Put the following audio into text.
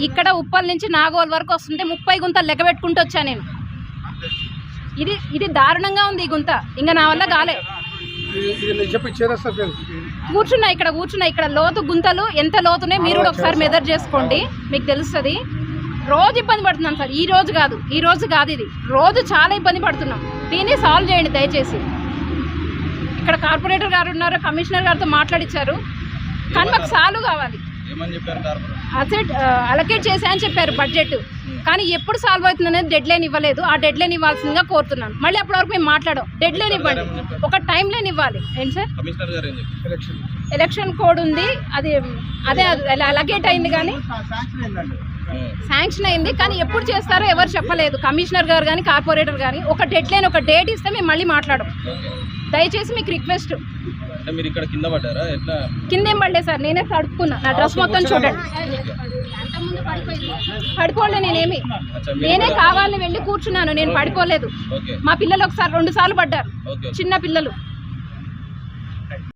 ఇక్కడ ఉప్పల్ నుంచి నాగోల్ వరకు వస్తుంటే 30 గుంతలు లెక్క పెట్టుకుంటూ వచ్చా నేను. ఇది దారుణంగా ఉంది ఈ గుంత, ఇంకా నా వల్ల కాలే. కూర్చున్నా ఇక్కడ లోతు గుంతలు ఎంత లోతునే మీరు కూడా ఒకసారి మెజర్ చేసుకోండి, మీకు తెలుస్తుంది. రోజు ఇబ్బంది పడుతున్నాం సార్, ఈ రోజు కాదు ఇది రోజు చాలా ఇబ్బంది పడుతున్నాం. దీన్ని సాల్వ్ చేయండి దయచేసి. ఇక్కడ కార్పొరేటర్ గారు ఉన్నారు, కమిషనర్ గారితో మాట్లాడించారు, కానీ మాకు సాల్వ్ కావాలి. అసెట్ అలొకేట్ చేశాయని చెప్పారు బడ్జెట్, కానీ ఎప్పుడు సాల్వ్ అవుతుంది అనేది డెడ్ లైన్ ఇవ్వలేదు. ఆ డెడ్ లైన్ ఇవ్వాల్సిందిగా కోరుతున్నాను. మళ్ళీ అప్పటి వరకు మేము మాట్లాడాం, డెడ్ లైన్ ఇవ్వండి, ఒక టైం లైన్ ఇవ్వాలి. ఏంటి సార్, ఎలక్షన్ కోడ్ ఉంది, అదే అలొకేట్ అయింది, కానీ శాంక్షన్ అయింది, కానీ ఎప్పుడు చేస్తారో ఎవరు చెప్పలేదు. కమిషనర్ గారు కానీ కార్పొరేటర్ కానీ ఒక డెడ్ లైన్, ఒక డేట్ ఇస్తే మేము మళ్ళీ మాట్లాడం. దయచేసి మీకు రిక్వెస్ట్. కిందేం పడలేదు సార్, నేనే తడుపుకున్నా, నా డ్రెస్ మొత్తం చూడండి. పడిపోలే, నేనే కావాలని వెళ్ళి కూర్చున్నాను, నేను పడిపోలేదు. మా పిల్లలు ఒకసారి 2 సార్లు పడ్డారు, చిన్న పిల్లలు.